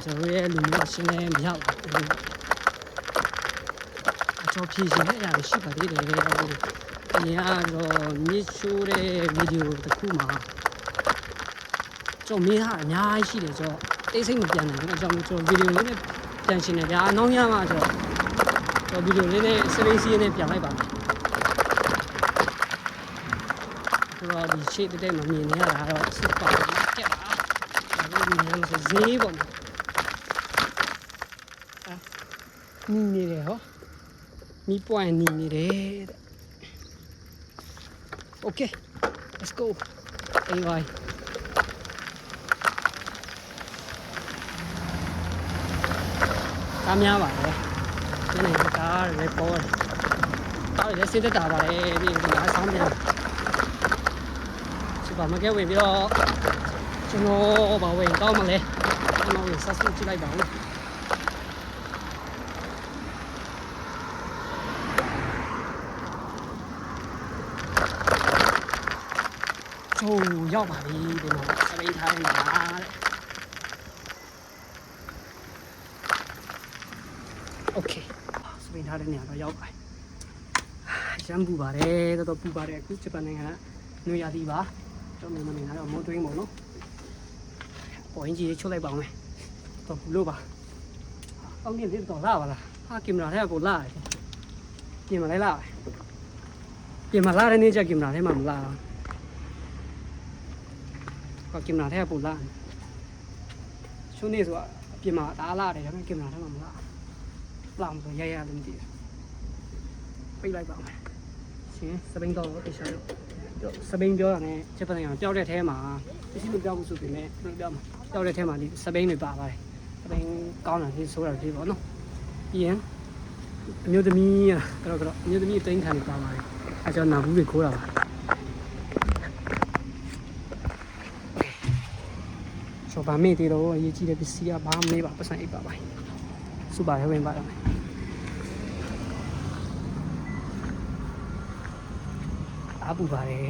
S1: ကျွန်တော်ရဲ့လူမျိုးရှင်းလည်းမရဘူးအကျော်ဖြည့်ရှင်တဲ့အရာရှိပါသေးတယ်ဒီကတော့မြစ်ချိုးတဲ့ဗီဒီယိုတစ်ခုမှာကျွန်တော်မေးထားအများကြီးရှိတယ်ကျွန်တော်တိတ်ဆိတ်မပြန်နိုင်ဘူးအကြောင်းကျွန်တော်ဗီဒီယိုလေးနဲ့ပြန်ရှင်းတယ်ဗျာအနောက်ညမှာကျွန်တော်ဗီဒီယိုလေးနဲ့စပိန်စီးနဲ့ပြန်လိုက်ပါမယ်တော့ဒီရှေ့တဲ့မမြင်နေရတာတော့စပါကက်ပါဒါလည်းမြင်လို့ဈေးပေါ့ နီးနေတယ်ဟောမီးပွိုင်းနီးနေတယ်တဲ့ Okay let's go အေးပါကားများပါလေဒီနေ့ကားရဲပေါ်ကားရဲစစ်တက်တာပါလေဒီကားဆောင်းပြန်စူပါမားကတ်ဝင်ပြီးတော့ကျွန်တော်ဘာဝင်ကောင်းမလဲကျွန်တော်ဝင်ဆက်စုကြည့်လိုက်ပါဦးချိုးရောက်ပါပြီဒီမှာစပိန်ထားနေတာတဲ့ Okay စပိန်ထားတဲ့နေရာတော့ရောက်ပါရမ်းပူပါတယ်တော်ပူပါတယ်အခုဂျပန်နိုင်ငံနွေရာသီပါကျွန်တော်မြန်မာနိုင်ငံတော့မိုးတွင်းပေါ့နော်ပေါ်ရင်ကြီးချုပ်လိုက်ပါမယ်တော့ဘူးလို့ပါအောက်နေလေးတော့လာပါလားဟာကင်မရာထဲကကိုလာတယ်ပြင်မလဲလာပြင်မလာတဲ့နေ့ကျကင်မရာထဲမှာမလာတော့ကင်မရာထဲကပို့လာရှုံးနေဆိုအပြင်မှာဒါလာတယ်ဒါပေမဲ့ကင်မရာထဲမှာမလာလောင်ဆိုရရလည်းမသိဘူးပိတ်လိုက်ပါမယ်ရှင်စပိန်တော့တခြားတော့စပိန်ပြောတာနဲ့ဂျပန်နိုင်ငံပျောက်တဲ့ထဲမှာတရှိမပျောက်ဘူးဆိုပေမဲ့ဘယ်လိုပြောမလဲပျောက်တဲ့ထဲမှာဒီစပိန်တွေပါပါတယ်စပိန်ကောင်းတာဒီဆိုးတာဒီပေါ့နော်ပြီးရင်အမျိုးသမီးကတော့အမျိုးသမီးတိန်းခံနေပါပါတယ်အဲကျွန်တော်နာဘူးတွေခိုးတာပါဆိုပါမေးသေးတော့အရေးကြီးတဲ့ပစ္စည်းကဘာမှမလေးပါပတ်စံအိပ်ပါပါစူပါထဲဝင်ပါတော့မယ်အပူပါတယ်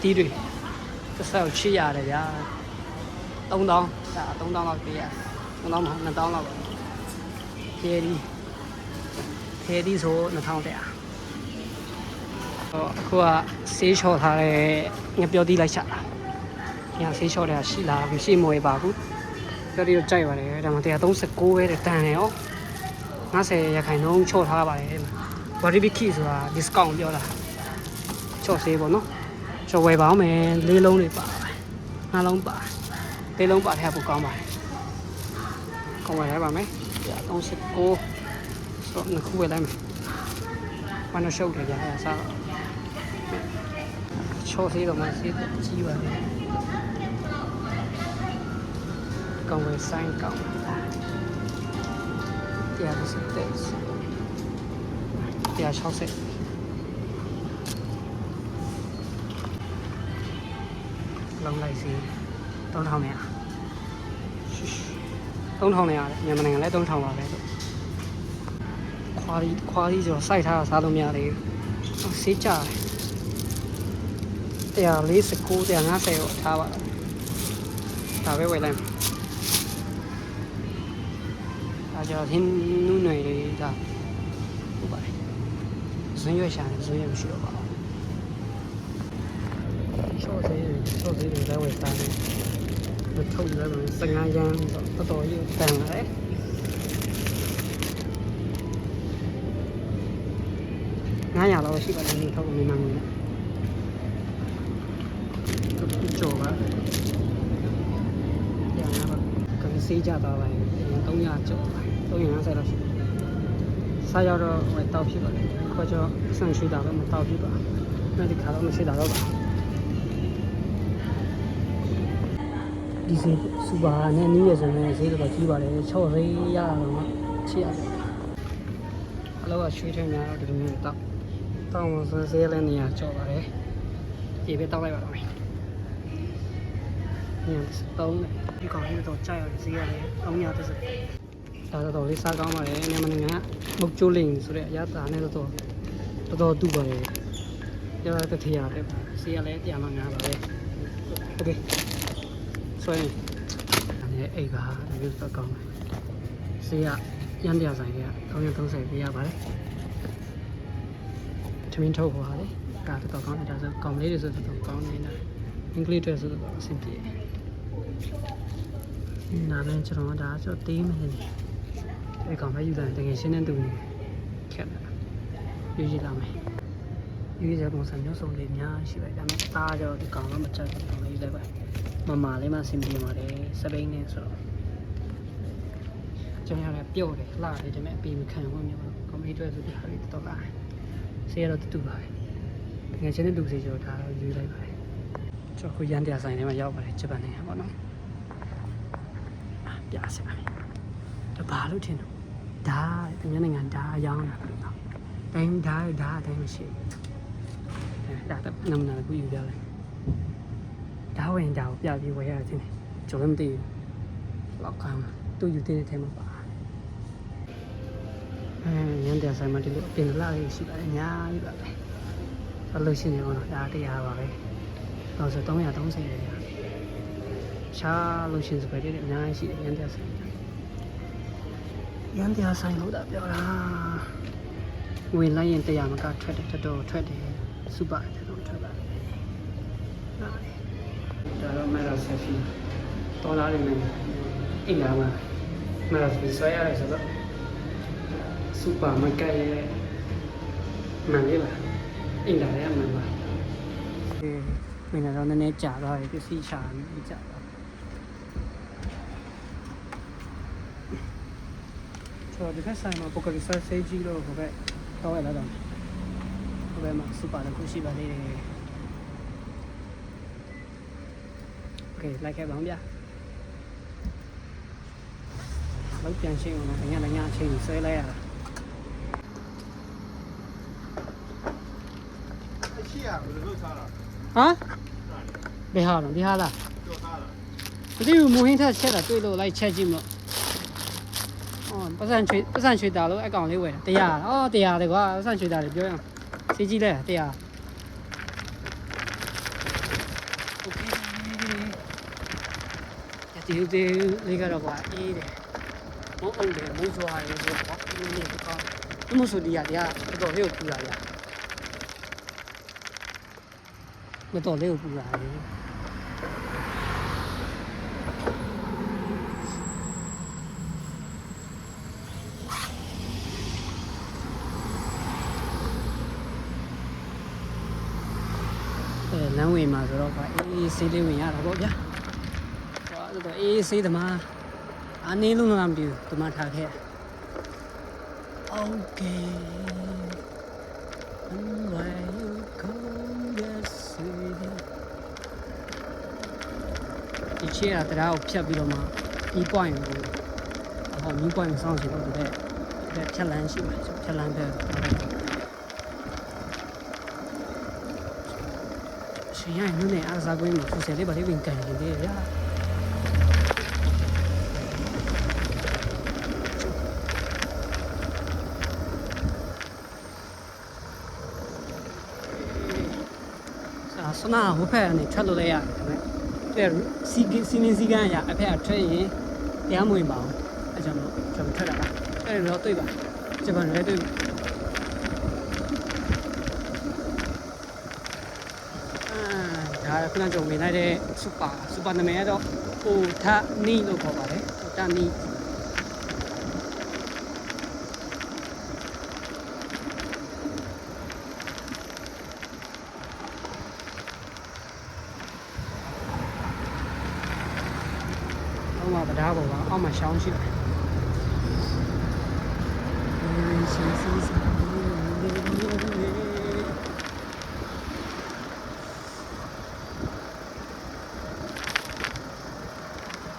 S1: တီးတွေတစ်ဆက်ကိုချစ်ရတယ်ဗျာ3000ဒါ3000လောက်ပေးရ3000မဟုတ်2000လောက်ပါခဲဒီဆို2000တဲ့အခုကဆေးချော်ထားတဲ့ငပြောတီးလိုက်ချတာညာဆေးချော်တဲ့ရှိလားမရှိမွေပါဘူးပြောတီးတော့ကြိုက်ပါတယ်ဒါမှ139ပဲတန်တယ်ရော50ရာခိုင်နှုန်းချော်ထားပါတယ်ဘာရီဘီကီဆိုတာ discount ပြောတာချော်ဆေးပေါ့နော်ချော်ဝယ်ပါအောင်မယ်4လုံးတွေပါ5လုံးပါ4လုံးပါထဲပိုကောင်းပါတယ်ကောင်းပါရပါမယ်139ဆိုတော့နှစ်ခုဝယ်လိုက်မယ်ဘာလို့ရှုပ်တယ်ကြာအဲစားချော်သေးတော့မှစီးကြီးပါလေကောင်းဝယ်ဆိုင်ကောင်း160တက်160လုံးလိုက်စီ3000နဲ့3000နဲ့ရတယ်မြန်မာနိုင်ငံလည်း3000ပါပဲခွားကြီးဆိုတော့စိုက်ထားတာစားလို့မရသေးဘူးဆေးကြတယ်149 150ကိုထားပါတော့ဒါပဲဝယ်လိုက်မယ်အားကြောင့်ဟင်းနူးနယ်လေးဒါဟုတ်ပါတယ်ဇွန်ရွက်ရှာတယ်ဇွန်ရွက်မရှိတော့ပါဘူးချော့သေးတွေလည်းဝယ်စားတယ်မထုတ်ရတော့15ရန်တော့တော်ကြီးတန်လာတယ်900လောက်ရှိပါတယ်နေထုတ်နေမှန်းနေကြော်ပါပြန်လာပါကန်စေးကြသွားပါရင်300ကျော်ပါ350လောက်ရှိစားရတော့ဝယ်တောက်ဖြစ်ပါလေခေါ်ကြောဆန်ရှိတာတော့မတောက်ဖြစ်ပါနဲ့ဒီခါတော့မရှိတာတော့ပါဒီစေးစူပါနဲ့နီးရစံနဲ့ဈေးတော့ကြီးပါတယ်6ဈေးရတာတော့ချစ်ရတယ်အလောကရွှေထင်းများတော့ဒီလိုမျိုးတောင်းဆန်းဈေးလည်းနေရာကျော်ပါတယ်ဒီပဲတောက်လိုက်ပါတော့မယ်ည3ဒီကောင်လေးတော့ကြာရဈေးရတယ်330ဒါတော့လေးစားကောင်းပါတယ်မြန်မာနိုင်ငံကမုတ်ကျိုးလိန်ဆိုတဲ့အရာသားနဲ့တော့တော်တူပါတယ်ရတဲ့ထရတယ်ဈေးကလည်း105ပါပဲโอเคဆိုရင်အဲ့အိပ်ပါဒါမျိုးတော့ကောင်းတယ်ဈေးကရမ်းပြဆိုင်က330ပေးရပါတယ်ထမင်းထုတ်ပါလေကာတော့ကောင်းတယ်ဒါဆိုကောင်လေးတွေဆိုတော့ကောင်းနေတာအင်္ဂလိပ်တွေဆိုတော့အဆင်ပြေနာမည်ကျွန်တော်ဒါဆိုတေးမယ်ဒီကောင်ပဲယူတယ်တကယ်ရှင်းနေသူခက်တယ်ယူကြည့်လာမယ် ရွေးစရာပုံစံမျိုးစုံလေးအများရှိပါတယ်ဒါပေမဲ့သားကြတော့ဒီကောင်တော့မချက်ဘူးကောင်လေးလိုက်ပါမမလေးမှအဆင်ပြေပါတယ်စပိန်နဲ့ဆိုတော့ကျွန်တော်လည်းပြုတ်တယ်လှတယ်ဒါပေမဲ့အပီမခံဘူးမျိုးပေါ့ကွန်ပျူတာဆိုဒီဟာလေးတော့လာဆေးရတော့တူပါတယ်ငယ်ချင်းတဲ့လူစီကျော်ဒါတော့ရွေးလိုက်ပါတယ်ကျွန်တော်ခုရန်တရားဆိုင်ထဲမှာရောက်ပါတယ်ဂျပန်နိုင်ငံပေါ့နော်ပြစပါမယ်ဒါဘာလို့ထင်တော့ဒါသူများနိုင်ငံဒါရောင်းတာလို့တော့တိုင်းဒါအတိုင်းမရှိဘူးဒါတော့နမနာကိုယူပြလိုက်ဒါဝင်ဒါကိုပြပြီးဝယ်ရတယ်တင်ကျွန်တော်မသိဘူးလောက်ကောင်းသူယူတဲ့ထဲမှာပါရန်တရားဆိုင်မှာဒီလိုအပင်လာလေးရှိပါတယ်အများကြီးပါပဲအလို့ရှိနေတော့ဒါတရားပါပဲတော့ဆို330ရယ်ရှားလို့ရှင်စပယ်တွေအများကြီးရှိတယ်ရန်တရားဆိုင်လို့တာပြောတာဝင်လိုက်ရင်တရားမကထွက်တယ်တော်ထွက်တယ်စူပါတော်ထွက်ပါတယ်ဒါတော့မရဆက်ဖီတော်လာနေတယ်အိမ်လာမှာမရဆက်ဖီဆွဲရတယ်ဆိုတော့စူပါမကရဲ့မှန်လေးပါအိမ်လာရဲ့မှန်ပါဝင်တော့နည်းနည်းကြာတော့ပစ္စည်းရှာနေကြာတော့ဆိုတော့ဒီကဆိုင်မှာပိုကရီဆာဆေးကြီးလို့ဟိုဘက်တော့ရလာတော့ဟိုဘက်မှာစူပါလည်းခုရှိပါသေးတယ်โอเคလိုက်ခဲ့ပါဦးဗျာလောက်ပြန်ရှင်းအောင်တော့ညအချိန်ဆွဲလိုက်ရတာ
S2: ရှိရဘယ်လိုလုပ်ထားတာ
S1: ဟမ်ဘယ်ဟာတော့ဒီဟာလား
S2: ပြောထားတာ
S1: ဒီမူဟင်းထက်ချက်တာတွေ့လို့လိုက်ချက်ကြည့်မလို့ပတ်စံချွေတာလို့အကောင်လေးဝယ်တာ100တရားတယ်ကွာပတ်စံချွေတာလေပြောရအောင်စီးကြည့်လိုက်100โอเคဒီလေးကတော့ကွာအေးတယ်မဟုတ်တယ်မိုးစွာရေဆိုတော့ဒီနေ့ကောင်းဒီမို့ဆိုဒီတရားတော်လေးကိုပူလာရမတော်လေးကိုပူလာတယ်လမ်းဝင်မှာဆိုတော့အေးဆေးလေးဝင်ရတာပေါ့ဗျာဆိုတော့အေးဆေးသမားအနေလုံးလာမပြီးသမားထားခဲ့โอเคဒီချေရတရားကိုဖြတ်ပြီးတော့မှဒီ point ကိုမြူ point ဆောင်းချင်တော့တဲ့ဖြတ်လန်းရှိမှာဖြတ်လန်းတဲ့ရှင်ရရင်လည်းအားစားကွင်းမှာဖူးဆယ်လေးပါလေးဝင်ကန်နေတယ်ဗျာဆနာဟိုဖက်ကနေထွက်လို့လည်းရတယ်ဒါပေမဲ့စီမင်းစီကန်ရအဖက်ကထွက်ရင်တရားမဝင်ပါဘူးအဲကြောင့်ကျွန်တော်ထွက်တာပါအဲ့ဒါတော့တွေ့ပါဂျပန်လည်းတွေ့ဒါခုနကကြုံနေလိုက်တဲ့စူပါနာမည်ကတော့ဟိုထာနီလို့ခေါ်ပါတယ်ဟိုထာနီဗဒါးပေါ်ကအောက်မှာရှောင်းရှိတယ်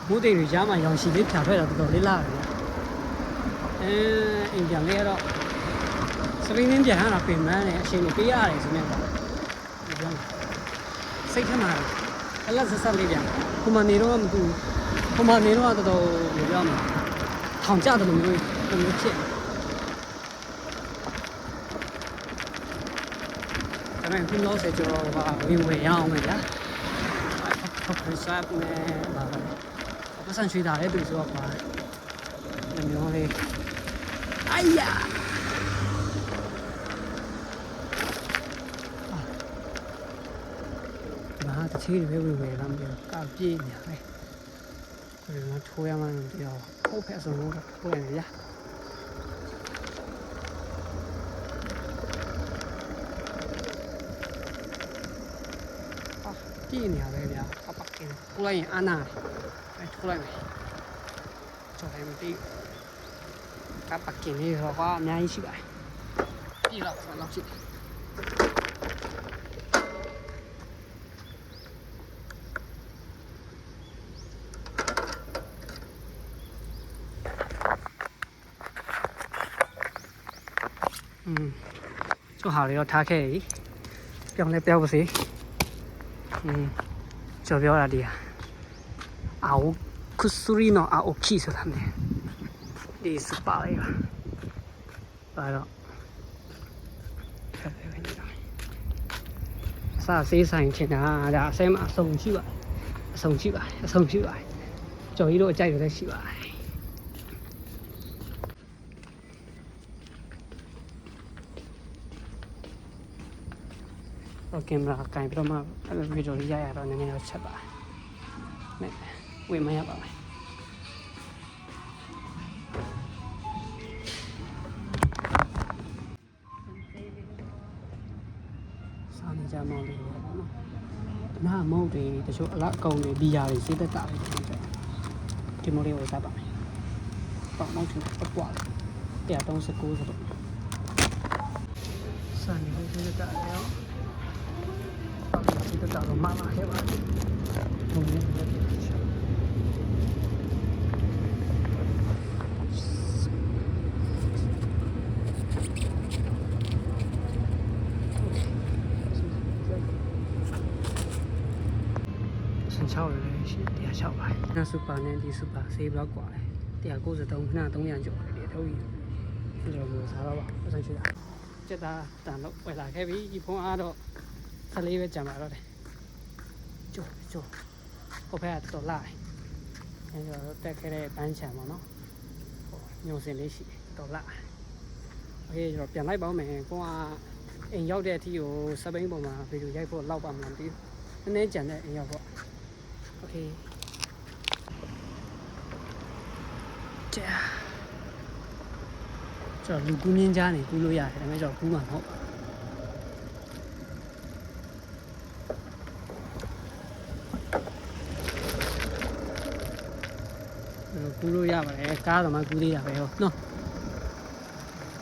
S1: မိုးတိမ်တွေကြားမှာရောင်ရှိလေးဖြာထွက်တာတော်တော်လေးလာတယ်အိမ်ပြန်လေးကတော့စပိန်င်းပြန်ရတာပြင်မန်းတယ်အချိန်ကြီးပေးရတယ်ဆိုနေတော့ပြောစိတ်ထမှာအလက်ဆက်လေးပြန်ဟိုမှာနေတော့မတူဟိုမှာနေတော့တော်တော်ပြောမှာထောင်ကြတယ်လို့မျိုးဖြစ်ဒါပေမဲ့ခုလောဆယ်ကျော်ဝင်ရအောင်မယ်ဗျာဟုတ်စားနေပါပတ်စံချွေးတာလေသူဆိုတော့ကွာဒီမျိုးလေးအိုင်ယာဘာတချီတွေဝယ်လာမလို့ကပြေးနေတယ်これは遠山のでは後輩そのこれやပြည့်နေရပဲဗျာအပတ်ကင်းကိုလိုက်ရင်အာနာအဲထိုးလိုက်မယ်ကျော်တိုင်းမသိကပတ်ကင်းလေးတော့ကအများကြီးရှိပါတယ်ပြည့်တော့ဆက်လောက်ရှိတယ်ကျိုးဟာလေးတော့ထားခဲ့ပြီပြောင်းလဲပြောင်းပါစေကျော်ပြောတာဒီဟာအာအိုคุซุริโนอาโอคิဆိုတာနဲ့ဒီစပါလေးပါတော့အစားဆေးဆိုင်ချင်တာဒါအစဲမှာအဆုံရှိပါအဆုံရှိပါတယ်ကျော်ကြီးတို့အကြိုက်ရတဲ့ရှိပါတယ်ကင်မရာကင်ပြီးတော့မှဗီဒီယိုလေးရရတော့နည်းနည်းတော့ချက်ပါတယ်ဝေမရပါမယ်စာနေကြမောင်းလေးပေါ့နော်နားမုတ်တွေတချို့အလားအကုန်တွေဘီယာတွေစေးသက်တာတွေဒီမိုးလေးကိုစားပါမယ်ပေါ့မောင်းချင်တော့ပွားတယ်139ဆိုတော့စာနေလေးစေးသက်တာရောစေးသက်တာတော့မလာခဲ့ပါဘူးဘုံလေး6ရယ်ရှိ106ပါ။နာစူပါနဲ့ဒီစူပါဆေးဘလောက်กว่าလဲ193ခဏ300ကျော်တယ်ထုတ်ကြီး။ဒီလိုမျိုးစားတော့ပါပတ်စံရှိတာ။စက်သားတန်လို့ဝယ်လာခဲ့ပြီ။ဒီဖုန်းအားတော့14ပဲကြံပါတော့တယ်။ကျိုးဟိုဘက်ကတော့လာတယ်။အဲတော့တက်ခဲ့တဲ့ပန်းချံပေါ့နော်။ညုံစင်လေးရှိတော့လာ။โอเคကျွန်တော်ပြန်လိုက်ပါဦးမယ်။ဖုန်းကအိမ်ရောက်တဲ့အထိကိုစပိန်ပေါ်မှာဗီဒီယိုရိုက်ဖို့လောက်ပါမလားမသိဘူး။နည်းနည်းကြံတဲ့အိမ်ရောက်ပေါ့โอเคကြာကျွန်တော်လူကူးမြင်းကြားနေကူးလို့ရတယ်ဒါပေမဲ့ကျွန်တော်ကူးမှာမဟုတ်ကူးလို့ရပါတယ်ကားတော့မှကူးသေးတာပဲဟုတ်နော်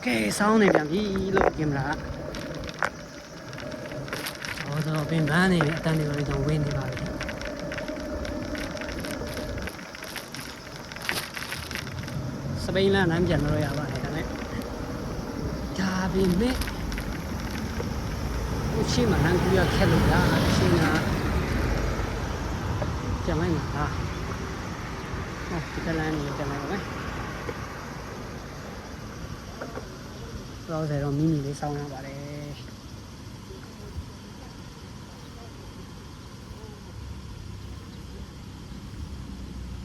S1: ကဲစောင်းနေပြန်ပြီလို့ကင်မရာတော့ပင်ပန်းနေအတန်းတွေတော့ဝင်းနေပါပြီစပိန်လမ်းလမ်းပြန်တော့ရပါတယ်ဒါနဲ့ဒါပေမဲ့ရှိမှလမ်းကူရခက်လို့လားရှိနာပြန်လိုက်မှာလားဒီကလမ်းနေပြန်လိုက်ပါမယ်တော့ဆယ်တော့မိမိလေးစောင်းရပါတယ်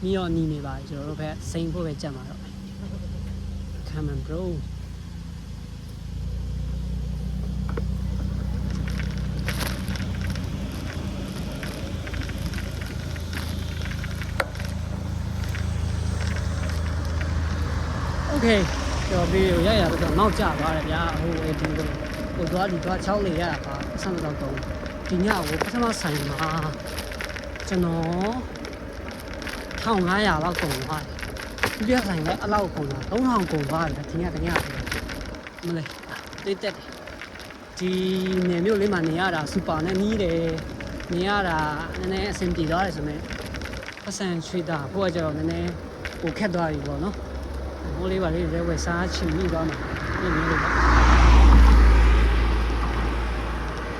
S1: နီရောနီနေပါကျွန်တော်တို့ဘက်စိန်ဖို့ပဲကြက်မှာတော့ Come on bro Okay ကျွန်တော်ဗီဒီယိုရတော့နောက်ကျသွားတယ်ဗျာဟိုဒီလိုဟိုသွားဒီသွား6လေရတာအဆမ်းတော့တုံးဒီညကိုပထမဆိုင်မှာကျွန်တော်1500လောက်ကုန်သွားတယ်ဒီဆိုင်လည်းအလောက်ကုန်တာ3000ကုန်သွားတယ်ဒီညတညမလဲတိတ်တက်ဒီနေမျိုးလေးမှာနေရတာစူပါနဲ့နီးတယ်နေရတာနည်းနည်းအဆင်ပြေသွားတယ်ဆိုရင်ပတ်စံချွေတာဘို့ကကျတော့နည်းနည်းဟိုခက်သွားပြီပေါ့နော်မိုးလေးပါလေးတွေဝယ်စားချင်ပြီးသွားမှာဒီမျိုးလေးပေါ့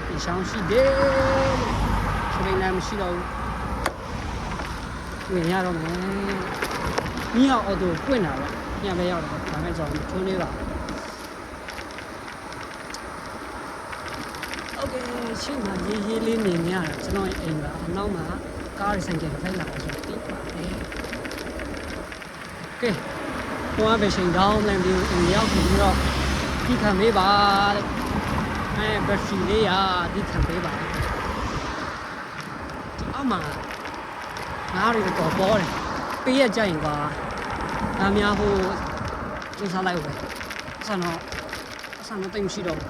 S1: ဒီရှောင်းရှိတယ်ချိန်လည်းမရှိတော့ဘူးဝင်ရတော့မယ်ညီအောင်အော်တိုပွင့်တာပဲညပဲရောက်တော့ဒါမဲ့ကျွန်တော်ထုံးလေးပါโอเคချိန်မှာရေးလေးနေနေရတာကျွန်တော်အိမ်ကအနောက်မှာကားရဆိုင်ကဖိုက်လာဆိုတော့တိပါတယ်โอเคဘွားပဲချိန်တောင်းလမ်းပြီးအိမ်ရောက်ပြီးတော့ဒီခံမေးပါတဲ့ဘက်ထရီလေးရာဒီခံပေးပါအမငါးရီတော့ပေါ်တယ်ပေးရကြရင်ကွာငါများဟိုကျင်းစားလိုက်ဦးပဲဆန်တော့တိတ်မရှိတော့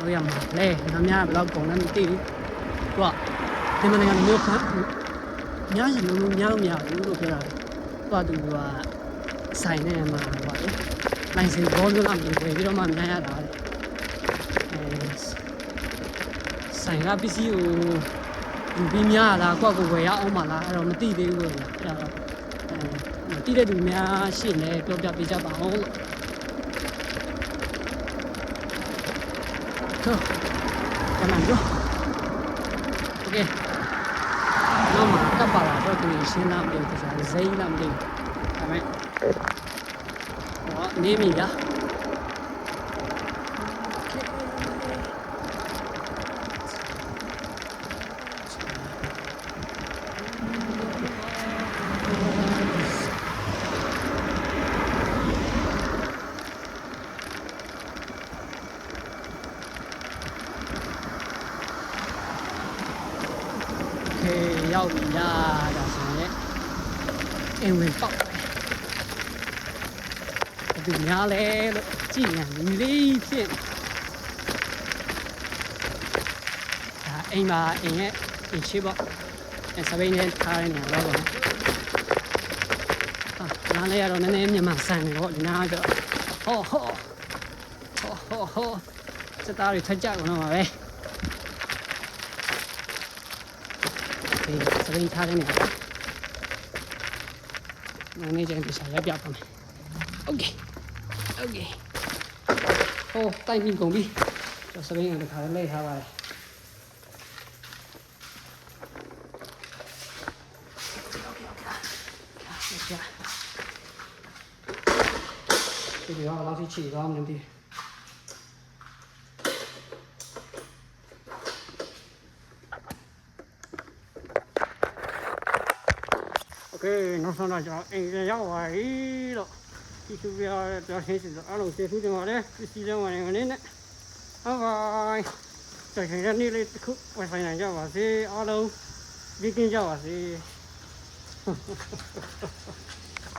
S1: လို့ရမှာလေငါများဘယ်တော့ကုန်လဲမသိဘူး ဒီမနိုင်ငံမျိုးဖမ်းများရင်လုံးများလို့မရဘူးလို့ပြောတာသူကဆိုင်နေမှာပါလေလိုင်စင်ဘောမျိုးလာပြီးပြီးတော့မှများရတာလေဆိုင်ကပစ္စည်းကိုယူပြီးများလားကိုယ့်ကိုဝယ်ရအောင်မလားအဲ့တော့မသိသေးဘူးလို့အဲ့တော့မသိတဲ့သူများရှိနေပြောပြပေးကြပါဦးဟုတ်ကဲ့နော်โอเคနောက်မှာကပ်ပါလာတော့သူရှင်းလာပြီဆိုတာဇိမ်းလာမသိဘူးဒါပေမဲ့ဟောနေပြီလားရောက်ပြီလားဒါဆိုရင်အင်ဝင်ပေါက်တယ်ဒီများလဲလို့ကြည့်ရင်လေးဖြစ်ဒါအိမ်မှာအိမ်ရဲ့အချစ်ပေါ့စပိန်နဲ့ထားရနေတော့ဟာနားလဲရတော့နည်းနည်းမြန်မာဆန်နေပေါ့ဒီနားကျတော့ဟောစတားတွေထွက်ကြကုန်တော့ပါပဲစပိန်ထားရနေတယ်နည်းနည်းချင်းပြချရပြပါမယ်โอเคဟိုတိုက်ပြီးကုန်ပြီကျွန်တော်စပိန်ကတစ်ခါလဲထားပါတယ်ဒီတော့လောက်ထိချီသွားမှန်းဒီโอเคနောက်ဆုံးတော့ကျွန်တော်အိမ်ပြန်ရောက်ပါပြီလို့ဒီသူပြပြောရှင်းစီတော့အားလုံးကျေးဇူးတင်ပါတယ်ပစ္စည်းတွေဝင်နေနဲ့ဟုတ်ပါကျေးဇူးတင်နေ့လေးတစ်ခုဝယ်ဆိုင်နိုင်ကြပါစေအားလုံးဒီကင်းကြပါစေ